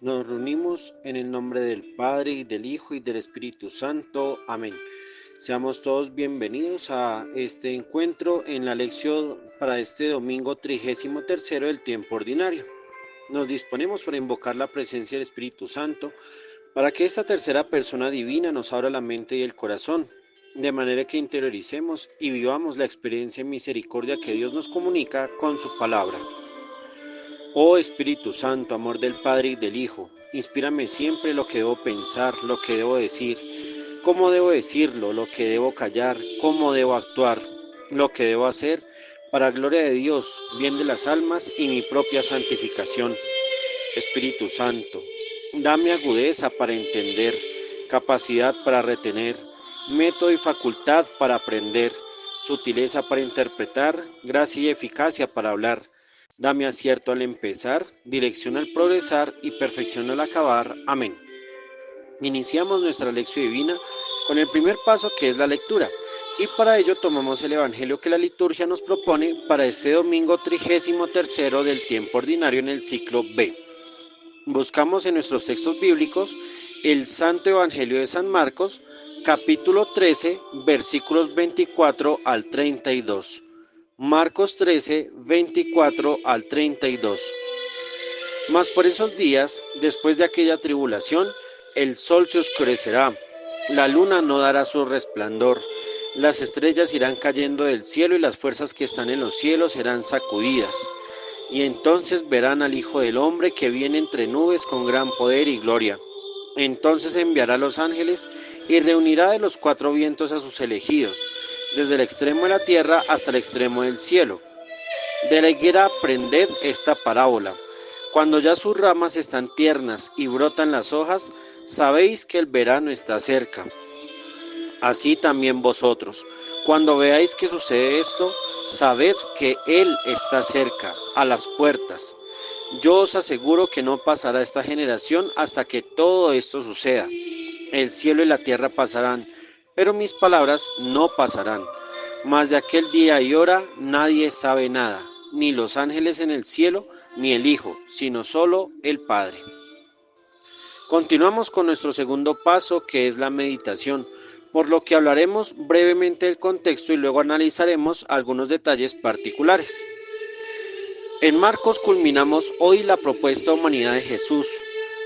Nos reunimos en el nombre del Padre, y del Hijo, y del Espíritu Santo. Amén. Seamos todos bienvenidos a este encuentro en la lección para este domingo 33º del tiempo ordinario. Nos disponemos para invocar la presencia del Espíritu Santo, para que esta tercera persona divina nos abra la mente y el corazón, de manera que interioricemos y vivamos la experiencia de misericordia que Dios nos comunica con su palabra. Oh Espíritu Santo, amor del Padre y del Hijo, inspírame siempre lo que debo pensar, lo que debo decir, cómo debo decirlo, lo que debo callar, cómo debo actuar, lo que debo hacer, para gloria de Dios, bien de las almas y mi propia santificación. Espíritu Santo, dame agudeza para entender, capacidad para retener, método y facultad para aprender, sutileza para interpretar, gracia y eficacia para hablar. Dame acierto al empezar, dirección al progresar y perfección al acabar. Amén. Iniciamos nuestra lección divina con el primer paso, que es la lectura, y para ello tomamos el Evangelio que la liturgia nos propone para este domingo 33º del tiempo ordinario en el ciclo B. Buscamos en nuestros textos bíblicos el Santo Evangelio de San Marcos, capítulo 13, versículos 24 al 32. Marcos 13, 24 al 32. Mas por esos días, después de aquella tribulación, el sol se oscurecerá, la luna no dará su resplandor, las estrellas irán cayendo del cielo y las fuerzas que están en los cielos serán sacudidas. Y entonces verán al Hijo del Hombre que viene entre nubes con gran poder y gloria. Entonces enviará a los ángeles y reunirá de los cuatro vientos a sus elegidos, desde el extremo de la tierra hasta el extremo del cielo. De la higuera aprended esta parábola. Cuando ya sus ramas están tiernas y brotan las hojas, sabéis que el verano está cerca. Así también vosotros, cuando veáis que sucede esto, sabed que Él está cerca, a las puertas. Yo os aseguro que no pasará esta generación hasta que todo esto suceda. El cielo y la tierra pasarán, pero mis palabras no pasarán. Mas de aquel día y hora nadie sabe nada, ni los ángeles en el cielo, ni el Hijo, sino solo el Padre. Continuamos con nuestro segundo paso, que es la meditación, por lo que hablaremos brevemente del contexto y luego analizaremos algunos detalles particulares. En Marcos culminamos hoy la propuesta humanidad de Jesús,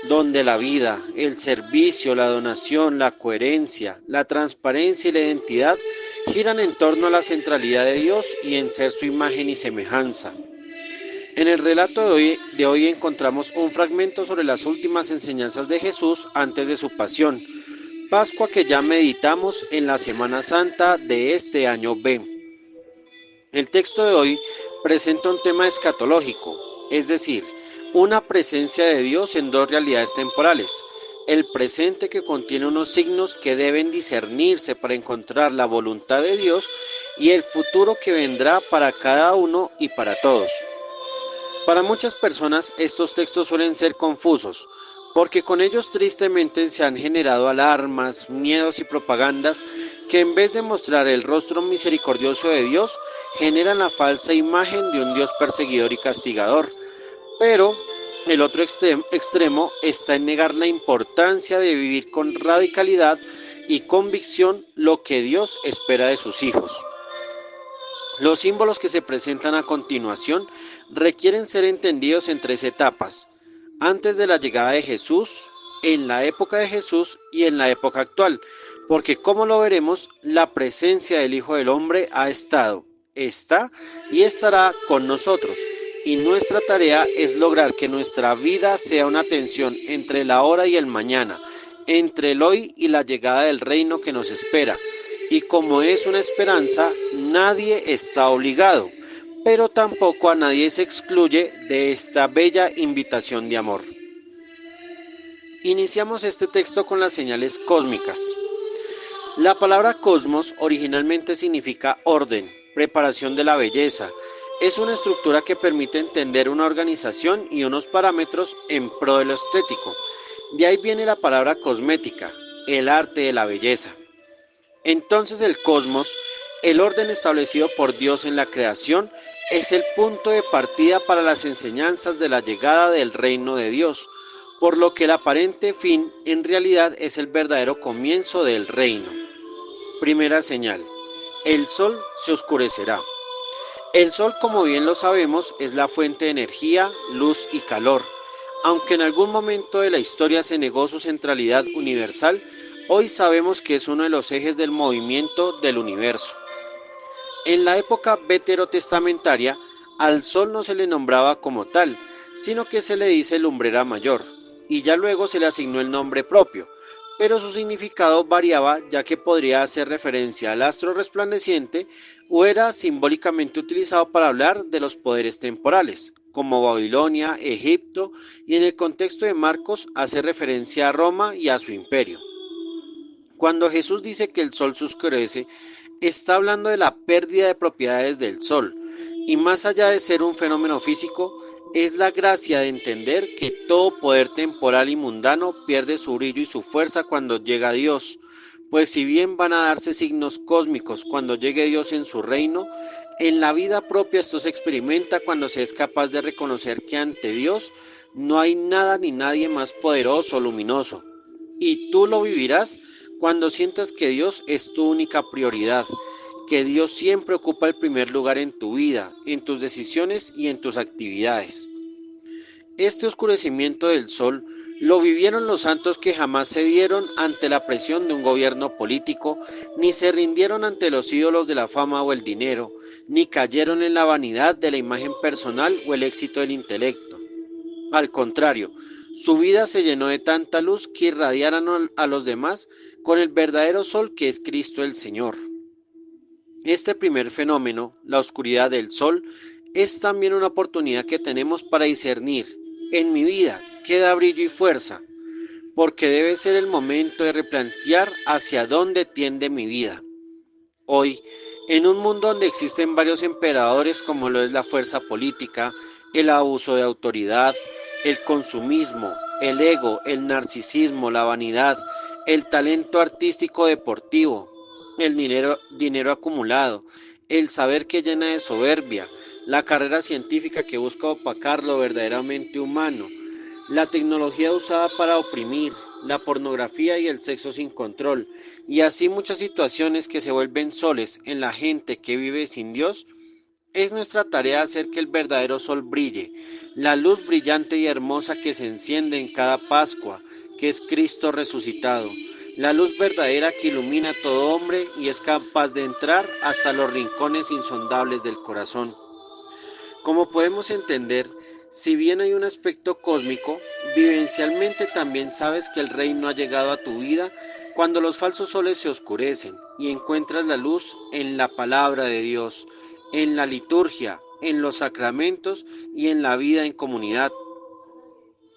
donde la vida, el servicio, la donación, la coherencia, la transparencia y la identidad giran en torno a la centralidad de Dios y en ser su imagen y semejanza. En el relato de hoy encontramos un fragmento sobre las últimas enseñanzas de Jesús antes de su pasión, Pascua que ya meditamos en la Semana Santa de este año B. El texto de hoy presenta un tema escatológico, es decir, una presencia de Dios en dos realidades temporales. El presente, que contiene unos signos que deben discernirse para encontrar la voluntad de Dios, y el futuro que vendrá para cada uno y para todos. Para muchas personas estos textos suelen ser confusos, porque con ellos tristemente se han generado alarmas, miedos y propagandas que, en vez de mostrar el rostro misericordioso de Dios, generan la falsa imagen de un Dios perseguidor y castigador. Pero el otro extremo está en negar la importancia de vivir con radicalidad y convicción lo que Dios espera de sus hijos. Los símbolos que se presentan a continuación requieren ser entendidos en tres etapas: antes de la llegada de Jesús, en la época de Jesús y en la época actual, porque, como lo veremos, la presencia del Hijo del Hombre ha estado, está y estará con nosotros, y nuestra tarea es lograr que nuestra vida sea una tensión entre la hora y el mañana, entre el hoy y la llegada del reino que nos espera. Y como es una esperanza, nadie está obligado, pero tampoco a nadie se excluye de esta bella invitación de amor. Iniciamos este texto con las señales cósmicas. La palabra cosmos originalmente significa orden, preparación de la belleza. Es una estructura que permite entender una organización y unos parámetros en pro de lo estético. De ahí viene la palabra cosmética, el arte de la belleza. Entonces el cosmos, el orden establecido por Dios en la creación, es el punto de partida para las enseñanzas de la llegada del reino de Dios, por lo que el aparente fin en realidad es el verdadero comienzo del reino. Primera señal: el sol se oscurecerá. El sol, como bien lo sabemos, es la fuente de energía, luz y calor. Aunque en algún momento de la historia se negó su centralidad universal, hoy sabemos que es uno de los ejes del movimiento del universo. En la época veterotestamentaria, al sol no se le nombraba como tal, sino que se le dice lumbrera mayor, y ya luego se le asignó el nombre propio, pero su significado variaba, ya que podría hacer referencia al astro resplandeciente o era simbólicamente utilizado para hablar de los poderes temporales, como Babilonia, Egipto, y en el contexto de Marcos hace referencia a Roma y a su imperio. Cuando Jesús dice que el sol se oscurece, está hablando de la pérdida de propiedades del sol, y más allá de ser un fenómeno físico, es la gracia de entender que todo poder temporal y mundano pierde su brillo y su fuerza cuando llega Dios, pues si bien van a darse signos cósmicos cuando llegue Dios en su reino, en la vida propia esto se experimenta cuando se es capaz de reconocer que ante Dios no hay nada ni nadie más poderoso o luminoso, y tú lo vivirás cuando sientas que Dios es tu única prioridad, que Dios siempre ocupa el primer lugar en tu vida, en tus decisiones y en tus actividades. Este oscurecimiento del sol lo vivieron los santos que jamás cedieron ante la presión de un gobierno político, ni se rindieron ante los ídolos de la fama o el dinero, ni cayeron en la vanidad de la imagen personal o el éxito del intelecto. Al contrario, su vida se llenó de tanta luz que irradiaron a los demás con el verdadero sol que es Cristo el Señor. Este primer fenómeno, la oscuridad del sol, es también una oportunidad que tenemos para discernir: en mi vida queda brillo y fuerza, porque debe ser el momento de replantear hacia dónde tiende mi vida. Hoy, en un mundo donde existen varios emperadores como lo es la fuerza política, el abuso de autoridad, el consumismo, el ego, el narcisismo, la vanidad, el talento artístico deportivo, el dinero acumulado, el saber que llena de soberbia, la carrera científica que busca opacar lo verdaderamente humano, la tecnología usada para oprimir, la pornografía y el sexo sin control, y así muchas situaciones que se vuelven soles en la gente que vive sin Dios, es nuestra tarea hacer que el verdadero sol brille, la luz brillante y hermosa que se enciende en cada Pascua, que es Cristo resucitado, la luz verdadera que ilumina a todo hombre y es capaz de entrar hasta los rincones insondables del corazón. Como podemos entender, si bien hay un aspecto cósmico, vivencialmente también sabes que el reino ha llegado a tu vida cuando los falsos soles se oscurecen y encuentras la luz en la palabra de Dios, en la liturgia, en los sacramentos y en la vida en comunidad.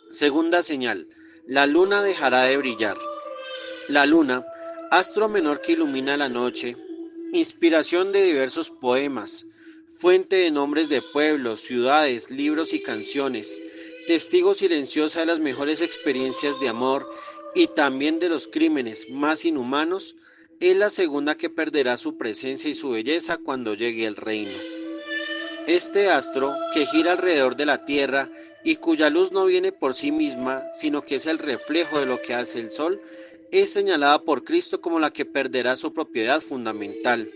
Segunda señal: la luna dejará de brillar. La luna, astro menor que ilumina la noche, inspiración de diversos poemas, fuente de nombres de pueblos, ciudades, libros y canciones, testigo silenciosa de las mejores experiencias de amor y también de los crímenes más inhumanos, es la segunda que perderá su presencia y su belleza cuando llegue el reino. Este astro, que gira alrededor de la Tierra y cuya luz no viene por sí misma, sino que es el reflejo de lo que hace el Sol, es señalada por Cristo como la que perderá su propiedad fundamental.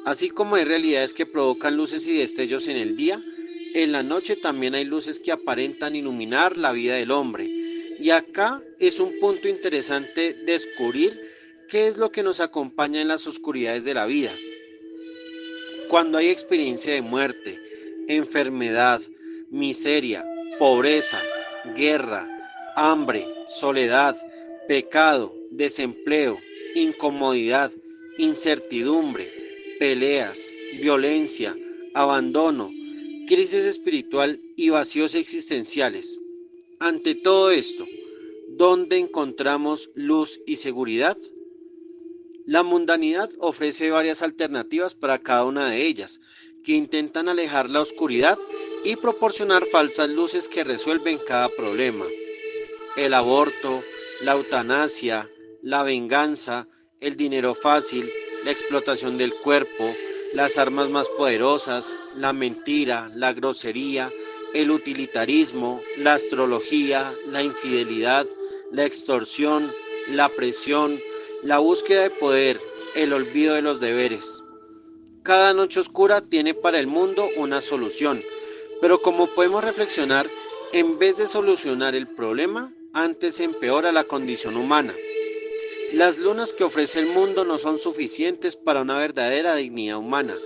Así como hay realidades que provocan luces y destellos en el día, en la noche también hay luces que aparentan iluminar la vida del hombre. Y acá es un punto interesante descubrir qué es lo que nos acompaña en las oscuridades de la vida. Cuando hay experiencia de muerte, enfermedad, miseria, pobreza, guerra, hambre, soledad, pecado, desempleo, incomodidad, incertidumbre, peleas, violencia, abandono, crisis espiritual y vacíos existenciales. Ante todo esto, ¿dónde encontramos luz y seguridad? La mundanidad ofrece varias alternativas para cada una de ellas, que intentan alejar la oscuridad y proporcionar falsas luces que resuelven cada problema. El aborto, la eutanasia, la venganza, el dinero fácil, la explotación del cuerpo, las armas más poderosas, la mentira, la grosería, el utilitarismo, la astrología, la infidelidad, la extorsión, la presión, la búsqueda de poder, el olvido de los deberes. Cada noche oscura tiene para el mundo una solución, pero como podemos reflexionar, en vez de solucionar el problema, antes empeora la condición humana. Las lunas que ofrece el mundo no son suficientes para una verdadera dignidad humana,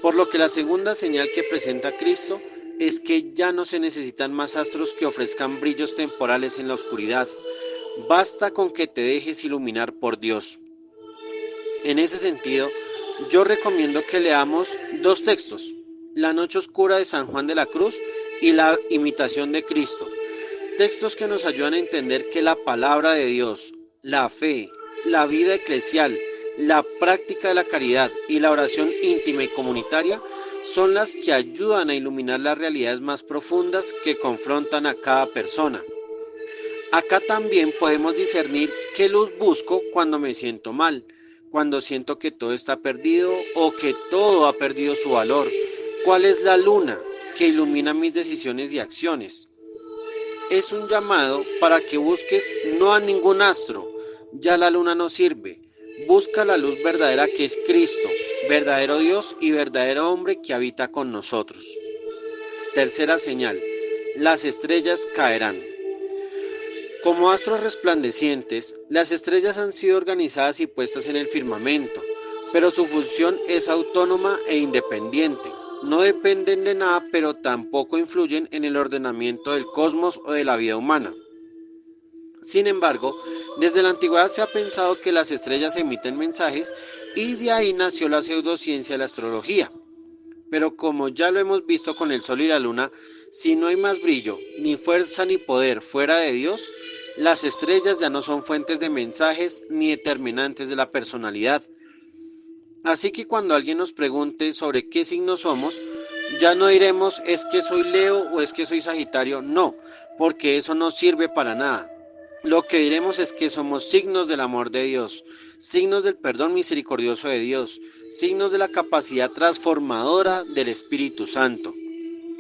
por lo que la segunda señal que presenta Cristo es que ya no se necesitan más astros que ofrezcan brillos temporales en la oscuridad. Basta con que te dejes iluminar por Dios. En ese sentido, yo recomiendo que leamos dos textos, La noche oscura de San Juan de la Cruz y La imitación de Cristo. Textos que nos ayudan a entender que la palabra de Dios, la fe, la vida eclesial, la práctica de la caridad y la oración íntima y comunitaria son las que ayudan a iluminar las realidades más profundas que confrontan a cada persona. Acá también podemos discernir qué luz busco cuando me siento mal, cuando siento que todo está perdido o que todo ha perdido su valor. ¿Cuál es la luna que ilumina mis decisiones y acciones? Es un llamado para que busques no a ningún astro, ya la luna no sirve. Busca la luz verdadera que es Cristo, verdadero Dios y verdadero hombre que habita con nosotros. Tercera señal, las estrellas caerán. Como astros resplandecientes, las estrellas han sido organizadas y puestas en el firmamento, pero su función es autónoma e independiente. No dependen de nada, pero tampoco influyen en el ordenamiento del cosmos o de la vida humana. Sin embargo, desde la antigüedad se ha pensado que las estrellas emiten mensajes y de ahí nació la pseudociencia de la astrología. Pero como ya lo hemos visto con el sol y la luna, si no hay más brillo, ni fuerza ni poder fuera de Dios, las estrellas ya no son fuentes de mensajes ni determinantes de la personalidad. Así que cuando alguien nos pregunte sobre qué signo somos, ya no diremos es que soy Leo o es que soy Sagitario, no, porque eso no sirve para nada. Lo que diremos es que somos signos del amor de Dios, signos del perdón misericordioso de Dios, signos de la capacidad transformadora del Espíritu Santo.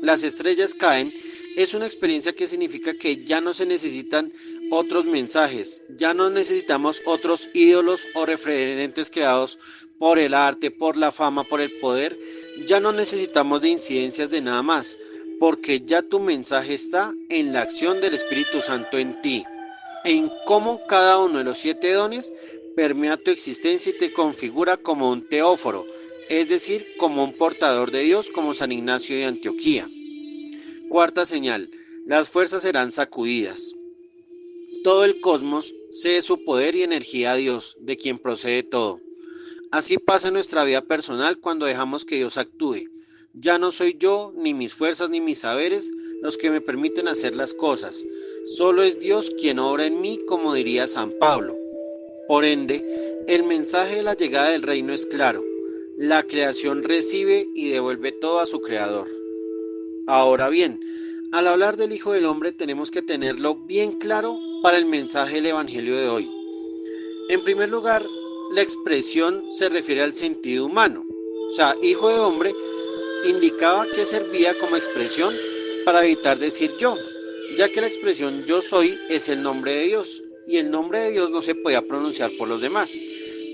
Las estrellas caen es una experiencia que significa que ya no se necesitan otros mensajes, ya no necesitamos otros ídolos o referentes creados por el arte, por la fama, por el poder, ya no necesitamos de incidencias de nada más, porque ya tu mensaje está en la acción del Espíritu Santo en ti, en cómo cada uno de los 7 dones permea tu existencia y te configura como un teóforo, es decir, como un portador de Dios como San Ignacio de Antioquía. Cuarta señal, las fuerzas serán sacudidas. Todo el cosmos cede su poder y energía a Dios, de quien procede todo. Así pasa en nuestra vida personal cuando dejamos que Dios actúe. Ya no soy yo, ni mis fuerzas, ni mis saberes los que me permiten hacer las cosas. Solo es Dios quien obra en mí, como diría San Pablo. Por ende, el mensaje de la llegada del reino es claro. La creación recibe y devuelve todo a su creador. Ahora bien, al hablar del Hijo del Hombre tenemos que tenerlo bien claro para el mensaje del Evangelio de hoy. En primer lugar, la expresión se refiere al sentido humano. O sea, Hijo de Hombre indicaba que servía como expresión para evitar decir yo, ya que la expresión yo soy es el nombre de Dios y el nombre de Dios no se podía pronunciar por los demás.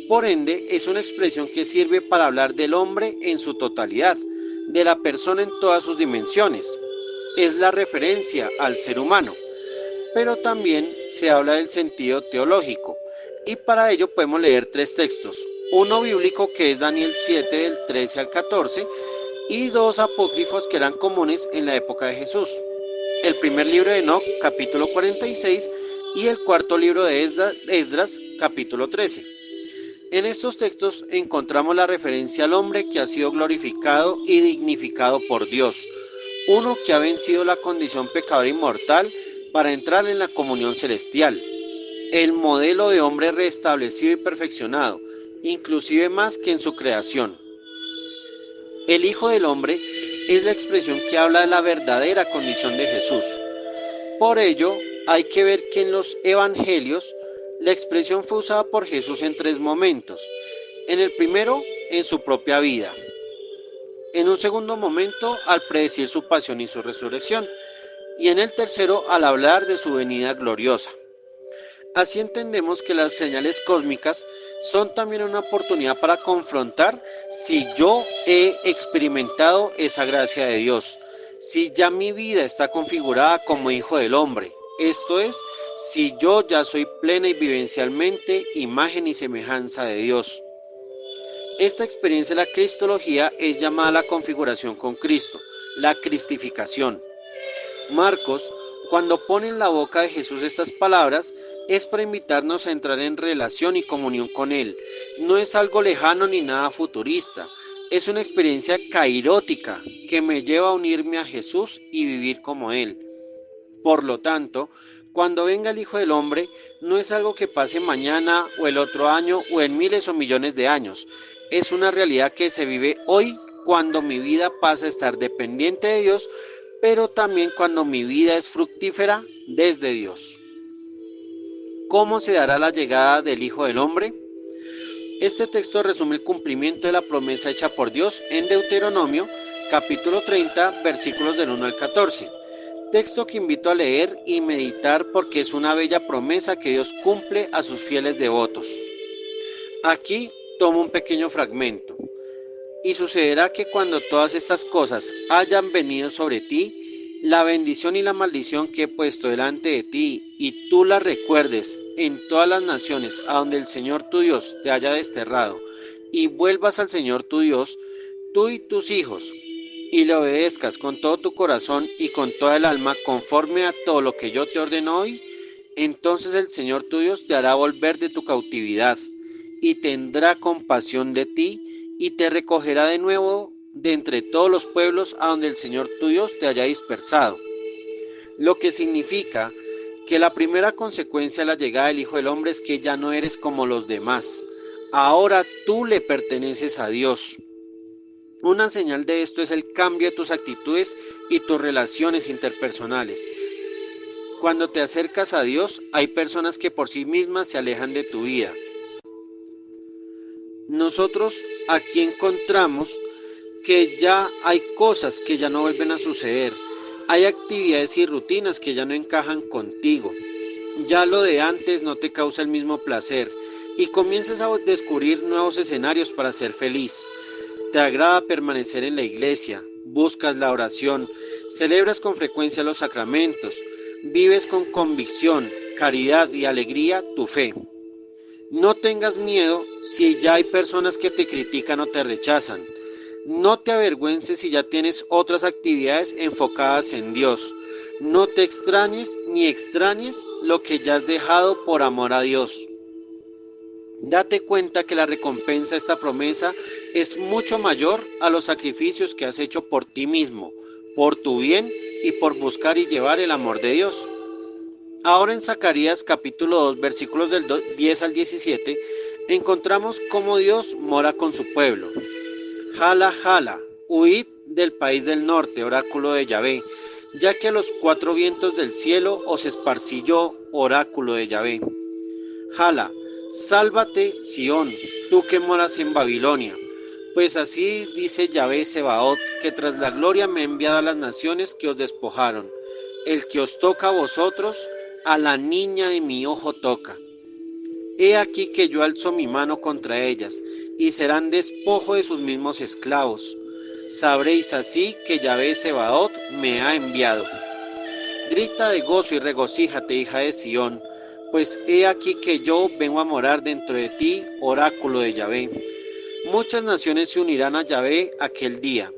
Por ende, es una expresión que sirve para hablar del hombre en su totalidad, de la persona en todas sus dimensiones. Es la referencia al ser humano, pero también se habla del sentido teológico, y para ello podemos leer 3 textos, uno bíblico que es Daniel 7 del 13 al 14 y 2 apócrifos que eran comunes en la época de Jesús. El primer libro de Enoc, capítulo 46, y el cuarto libro de Esdras, capítulo 13. En estos textos encontramos la referencia al hombre que ha sido glorificado y dignificado por Dios, uno que ha vencido la condición pecadora y mortal para entrar en la comunión celestial, el modelo de hombre restablecido y perfeccionado, inclusive más que en su creación. El Hijo del Hombre es la expresión que habla de la verdadera condición de Jesús. Por ello, hay que ver que en los evangelios la expresión fue usada por Jesús en 3 momentos. En el primero, en su propia vida. En un segundo momento, al predecir su pasión y su resurrección. Y en el tercero, al hablar de su venida gloriosa. Así entendemos que las señales cósmicas son también una oportunidad para confrontar si yo he experimentado esa gracia de Dios, si ya mi vida está configurada como hijo del hombre, esto es, si yo ya soy plena y vivencialmente imagen y semejanza de Dios. Esta experiencia de la cristología es llamada la configuración con Cristo, la cristificación. Marcos, cuando pone en la boca de Jesús estas palabras, es para invitarnos a entrar en relación y comunión con Él. No es algo lejano ni nada futurista, es una experiencia kairótica que me lleva a unirme a Jesús y vivir como Él. Por lo tanto, cuando venga el Hijo del Hombre, no es algo que pase mañana o el otro año o en miles o millones de años. Es una realidad que se vive hoy cuando mi vida pasa a estar dependiente de Dios, pero también cuando mi vida es fructífera desde Dios. ¿Cómo se dará la llegada del Hijo del Hombre? Este texto resume el cumplimiento de la promesa hecha por Dios en Deuteronomio, capítulo 30, versículos del 1 al 14. Texto que invito a leer y meditar porque es una bella promesa que Dios cumple a sus fieles devotos. Aquí tomo un pequeño fragmento. Y sucederá que cuando todas estas cosas hayan venido sobre ti, la bendición y la maldición que he puesto delante de ti, y tú las recuerdes en todas las naciones a donde el Señor tu Dios te haya desterrado, y vuelvas al Señor tu Dios, tú y tus hijos, y le obedezcas con todo tu corazón y con toda el alma conforme a todo lo que yo te ordeno hoy, entonces el Señor tu Dios te hará volver de tu cautividad, y tendrá compasión de ti, y te recogerá de nuevo de entre todos los pueblos a donde el Señor tu Dios te haya dispersado. Lo que significa que la primera consecuencia de la llegada del Hijo del Hombre es que ya no eres como los demás. Ahora tú le perteneces a Dios. Una señal de esto es el cambio de tus actitudes y tus relaciones interpersonales. Cuando te acercas a Dios, hay personas que por sí mismas se alejan de tu vida. Nosotros aquí encontramos que ya hay cosas que ya no vuelven a suceder, hay actividades y rutinas que ya no encajan contigo, ya lo de antes no te causa el mismo placer y comienzas a descubrir nuevos escenarios para ser feliz. Te agrada permanecer en la iglesia, buscas la oración, celebras con frecuencia los sacramentos, vives con convicción, caridad y alegría tu fe. No tengas miedo si ya hay personas que te critican o te rechazan. No te avergüences si ya tienes otras actividades enfocadas en Dios. No te extrañes ni extrañes lo que ya has dejado por amor a Dios. Date cuenta que la recompensa de esta promesa es mucho mayor a los sacrificios que has hecho por ti mismo, por tu bien y por buscar y llevar el amor de Dios. Ahora en Zacarías capítulo 2 versículos del 10 al 17 encontramos cómo Dios mora con su pueblo. Jala, jala, huid del país del norte, oráculo de Yahvé, ya que a los cuatro vientos del cielo os esparcí yo, oráculo de Yahvé. Jala, sálvate, Sión, tú que moras en Babilonia. Pues así dice Yahvé Sebaot, que tras la gloria me ha enviado a las naciones que os despojaron. El que os toca a vosotros, a la niña de mi ojo toca. He aquí que yo alzo mi mano contra ellas, y serán despojo de sus mismos esclavos. Sabréis así que Yahvé Sebaot me ha enviado. Grita de gozo y regocíjate, hija de Sión, pues he aquí que yo vengo a morar dentro de ti, oráculo de Yahvé. Muchas naciones se unirán a Yahvé aquel día.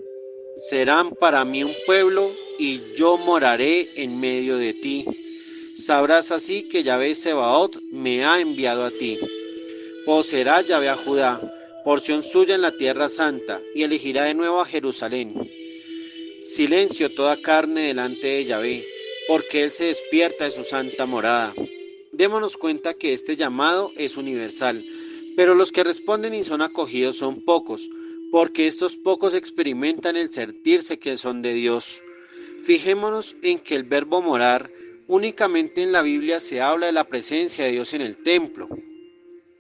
Serán para mí un pueblo, y yo moraré en medio de ti. Sabrás así que Yahvé Sebaot me ha enviado a ti. Poseerá Yahvé a Judá, porción suya en la tierra santa, y elegirá de nuevo a Jerusalén. Silencio toda carne delante de Yahvé, porque Él se despierta de su santa morada. Démonos cuenta que este llamado es universal, pero los que responden y son acogidos son pocos, porque estos pocos experimentan el sentirse que son de Dios. Fijémonos en que el verbo morar, únicamente en la Biblia se habla de la presencia de Dios en el templo.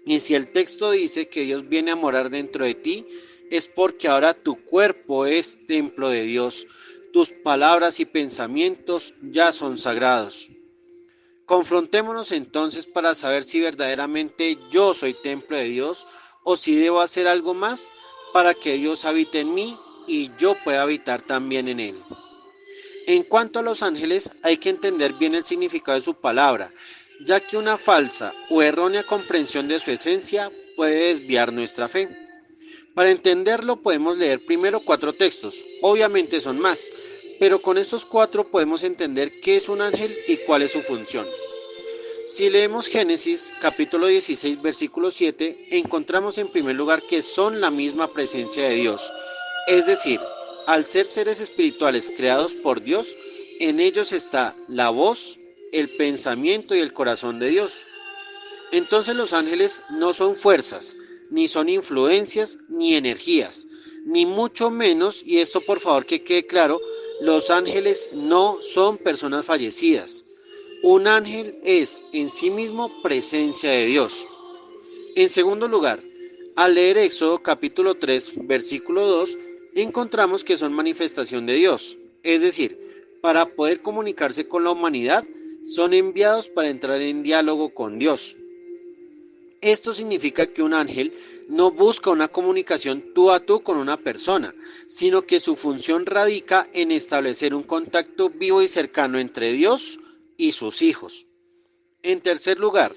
Y si el texto dice que Dios viene a morar dentro de ti, es porque ahora tu cuerpo es templo de Dios. Tus palabras y pensamientos ya son sagrados. Confrontémonos entonces para saber si verdaderamente yo soy templo de Dios o si debo hacer algo más para que Dios habite en mí y yo pueda habitar también en él. En cuanto a los ángeles, hay que entender bien el significado de su palabra, ya que una falsa o errónea comprensión de su esencia puede desviar nuestra fe. Para entenderlo podemos leer primero 4 textos, obviamente son más, pero con estos 4 podemos entender qué es un ángel y cuál es su función. Si leemos Génesis capítulo 16 versículo 7, encontramos en primer lugar que son la misma presencia de Dios, es decir, al ser seres espirituales creados por Dios, en ellos está la voz, el pensamiento y el corazón de Dios. Entonces los ángeles no son fuerzas, ni son influencias, ni energías, ni mucho menos, y esto por favor que quede claro, los ángeles no son personas fallecidas. Un ángel es en sí mismo presencia de Dios. En segundo lugar, al leer Éxodo capítulo 3, versículo 2, encontramos que son manifestación de Dios. Es decir, para poder comunicarse con la humanidad, son enviados para entrar en diálogo con Dios. Esto significa que un ángel no busca una comunicación tú a tú con una persona, sino que su función radica en establecer un contacto vivo y cercano entre Dios y sus hijos. En tercer lugar,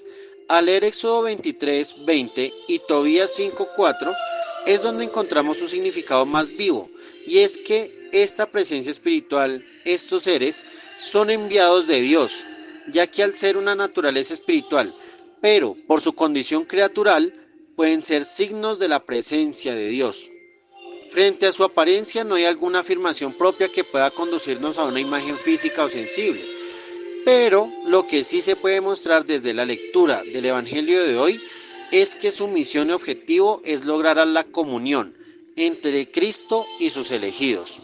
al leer Éxodo 23, 20 y Tobías 5, 4, es donde encontramos su significado más vivo, y es que esta presencia espiritual, estos seres, son enviados de Dios, ya que al ser una naturaleza espiritual, pero por su condición creatural, pueden ser signos de la presencia de Dios. Frente a su apariencia no hay alguna afirmación propia que pueda conducirnos a una imagen física o sensible. Pero lo que sí se puede mostrar desde la lectura del Evangelio de hoy es que su misión y objetivo es lograr la comunión entre Cristo y sus elegidos.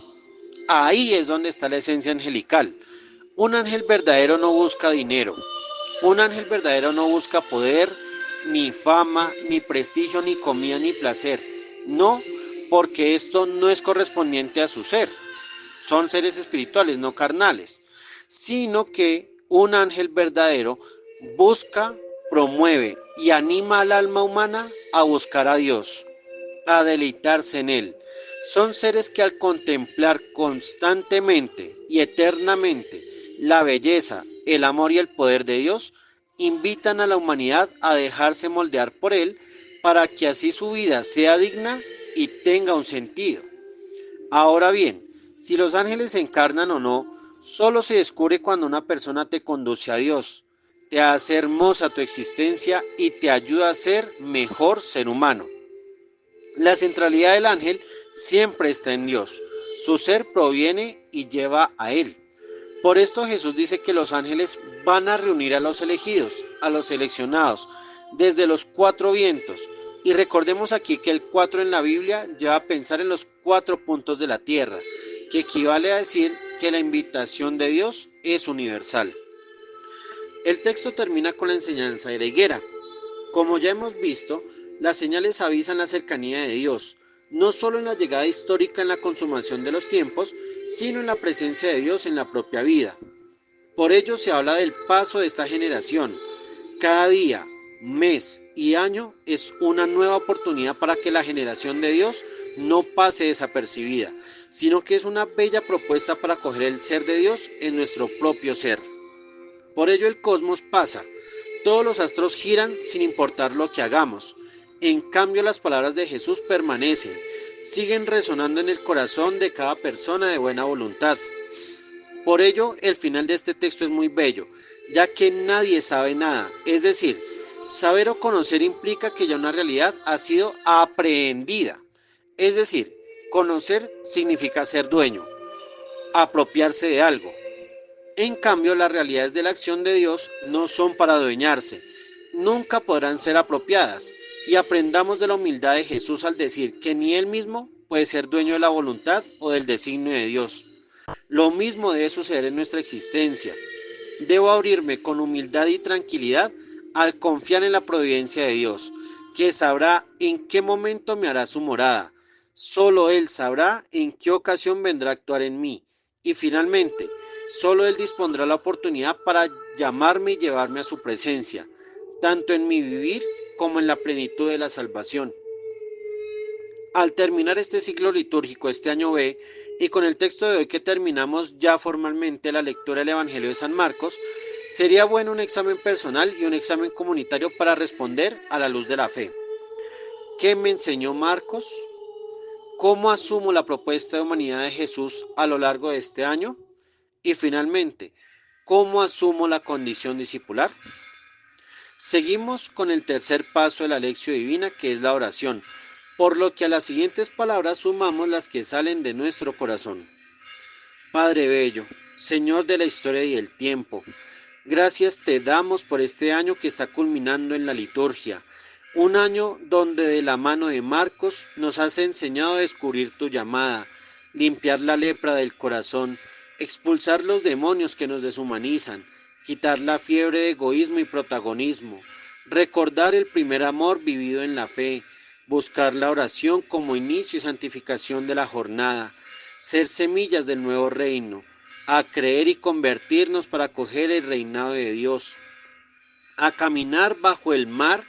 Ahí es donde está la esencia angelical. Un ángel verdadero no busca dinero. Un ángel verdadero no busca poder, ni fama, ni prestigio, ni comida, ni placer. No, porque esto no es correspondiente a su ser. Son seres espirituales, no carnales, sino que un ángel verdadero busca, promueve y anima al alma humana a buscar a Dios, a deleitarse en Él. Son seres que al contemplar constantemente y eternamente la belleza, el amor y el poder de Dios, invitan a la humanidad a dejarse moldear por Él para que así su vida sea digna y tenga un sentido. Ahora bien, si los ángeles se encarnan o no, solo se descubre cuando una persona te conduce a Dios, te hace hermosa tu existencia y te ayuda a ser mejor ser humano. La centralidad del ángel siempre está en Dios. Su ser proviene y lleva a Él. Por esto Jesús dice que los ángeles van a reunir a los elegidos, a los seleccionados, desde los 4 vientos. Y recordemos aquí que el 4 en la Biblia lleva a pensar en los 4 puntos de la tierra, que equivale a decir que la invitación de Dios es universal. El texto termina con la enseñanza de la higuera. Como ya hemos visto, las señales avisan la cercanía de Dios, no solo en la llegada histórica en la consumación de los tiempos, sino en la presencia de Dios en la propia vida. Por ello se habla del paso de esta generación. Cada día, mes y año es una nueva oportunidad para que la generación de Dios no pase desapercibida, sino que es una bella propuesta para acoger el ser de Dios en nuestro propio ser. Por ello el cosmos pasa, todos los astros giran sin importar lo que hagamos. En cambio las palabras de Jesús permanecen, siguen resonando en el corazón de cada persona de buena voluntad. Por ello el final de este texto es muy bello, ya que nadie sabe nada, es decir, saber o conocer implica que ya una realidad ha sido aprehendida. Es decir, conocer significa ser dueño, apropiarse de algo. En cambio, las realidades de la acción de Dios no son para adueñarse, nunca podrán ser apropiadas, y aprendamos de la humildad de Jesús al decir que ni Él mismo puede ser dueño de la voluntad o del designio de Dios. Lo mismo debe suceder en nuestra existencia. Debo abrirme con humildad y tranquilidad al confiar en la providencia de Dios, que sabrá en qué momento me hará su morada. Solo Él sabrá en qué ocasión vendrá a actuar en mí. Y finalmente, solo Él dispondrá la oportunidad para llamarme y llevarme a su presencia, tanto en mi vivir como en la plenitud de la salvación. Al terminar este ciclo litúrgico este año B, y con el texto de hoy que terminamos ya formalmente la lectura del Evangelio de San Marcos, sería bueno un examen personal y un examen comunitario para responder a la luz de la fe. ¿Qué me enseñó Marcos? ¿Cómo asumo la propuesta de humanidad de Jesús a lo largo de este año? Y finalmente, ¿cómo asumo la condición discipular? Seguimos con el tercer paso de la lección divina, que es la oración, por lo que a las siguientes palabras sumamos las que salen de nuestro corazón. Padre bello, Señor de la historia y el tiempo, gracias te damos por este año que está culminando en la liturgia, un año donde de la mano de Marcos nos has enseñado a descubrir tu llamada, limpiar la lepra del corazón, expulsar los demonios que nos deshumanizan, quitar la fiebre de egoísmo y protagonismo, recordar el primer amor vivido en la fe, buscar la oración como inicio y santificación de la jornada, ser semillas del nuevo reino, a creer y convertirnos para acoger el reinado de Dios, a caminar bajo el mar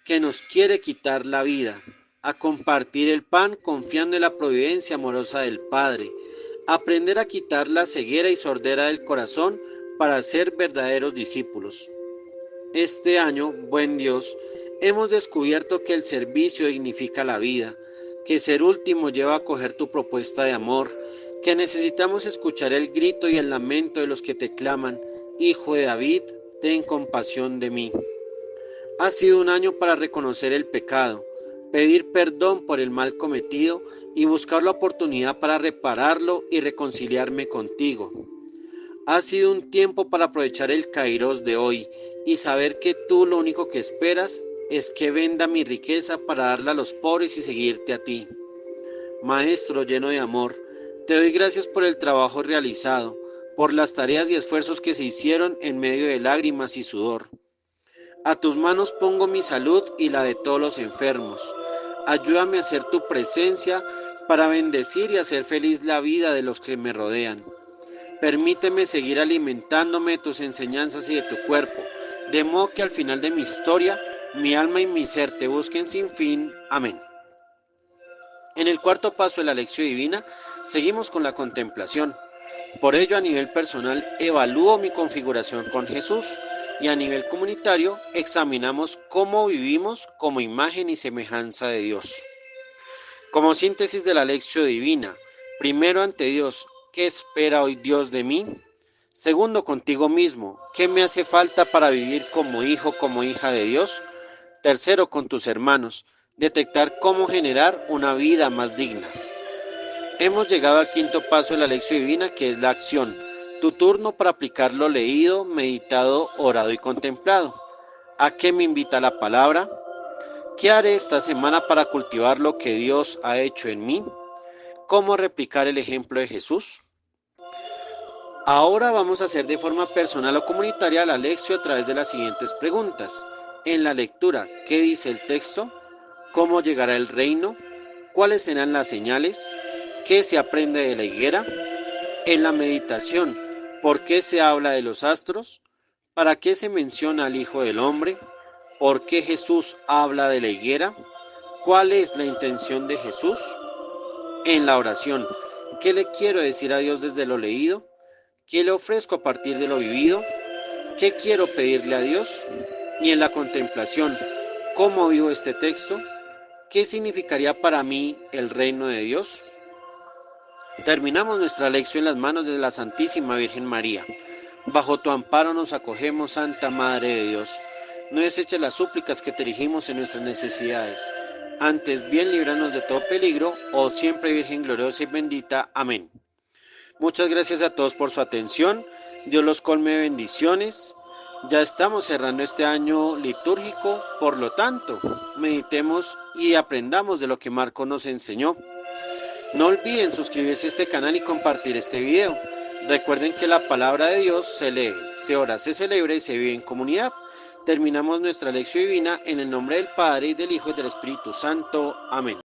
que nos quiere quitar la vida, a compartir el pan confiando en la providencia amorosa del Padre, a aprender a quitar la ceguera y sordera del corazón para ser verdaderos discípulos. Este año, buen Dios, hemos descubierto que el servicio dignifica la vida, que ser último lleva a acoger tu propuesta de amor, que necesitamos escuchar el grito y el lamento de los que te claman, Hijo de David, ten compasión de mí. Ha sido un año para reconocer el pecado, pedir perdón por el mal cometido y buscar la oportunidad para repararlo y reconciliarme contigo. Ha sido un tiempo para aprovechar el kairos de hoy y saber que tú lo único que esperas es que venda mi riqueza para darla a los pobres y seguirte a ti. Maestro lleno de amor, te doy gracias por el trabajo realizado, por las tareas y esfuerzos que se hicieron en medio de lágrimas y sudor. A tus manos pongo mi salud y la de todos los enfermos. Ayúdame a hacer tu presencia para bendecir y hacer feliz la vida de los que me rodean. Permíteme seguir alimentándome de tus enseñanzas y de tu cuerpo, de modo que al final de mi historia, mi alma y mi ser te busquen sin fin. Amén. En el cuarto paso de la lección divina, seguimos con la contemplación. Por ello, a nivel personal, evalúo mi configuración con Jesús y a nivel comunitario, examinamos cómo vivimos como imagen y semejanza de Dios. Como síntesis de la lección divina, primero ante Dios, ¿qué espera hoy Dios de mí? Segundo, contigo mismo, ¿qué me hace falta para vivir como hijo, como hija de Dios? Tercero, con tus hermanos, detectar cómo generar una vida más digna. Hemos llegado al quinto paso de la lección divina, que es la acción. Tu turno para aplicar lo leído, meditado, orado y contemplado. ¿A qué me invita la palabra? ¿Qué haré esta semana para cultivar lo que Dios ha hecho en mí? ¿Cómo replicar el ejemplo de Jesús? Ahora vamos a hacer de forma personal o comunitaria la lección a través de las siguientes preguntas. En la lectura, ¿qué dice el texto? ¿Cómo llegará el reino? ¿Cuáles serán las señales? ¿Qué se aprende de la higuera? En la meditación, ¿por qué se habla de los astros? ¿Para qué se menciona al Hijo del Hombre? ¿Por qué Jesús habla de la higuera? ¿Cuál es la intención de Jesús? En la oración, ¿qué le quiero decir a Dios desde lo leído? ¿Qué le ofrezco a partir de lo vivido? ¿Qué quiero pedirle a Dios? Y en la contemplación, ¿cómo vivo este texto? ¿Qué significaría para mí el reino de Dios? Terminamos nuestra lección en las manos de la Santísima Virgen María. Bajo tu amparo nos acogemos, Santa Madre de Dios. No deseches las súplicas que te dirigimos en nuestras necesidades. Antes bien líbranos de todo peligro, oh siempre Virgen gloriosa y bendita. Amén. Muchas gracias a todos por su atención. Dios los colme de bendiciones. Ya estamos cerrando este año litúrgico, por lo tanto, meditemos y aprendamos de lo que Marco nos enseñó. No olviden suscribirse a este canal y compartir este video. Recuerden que la palabra de Dios se lee, se ora, se celebra y se vive en comunidad. Terminamos nuestra lección divina en el nombre del Padre, y del Hijo y del Espíritu Santo. Amén.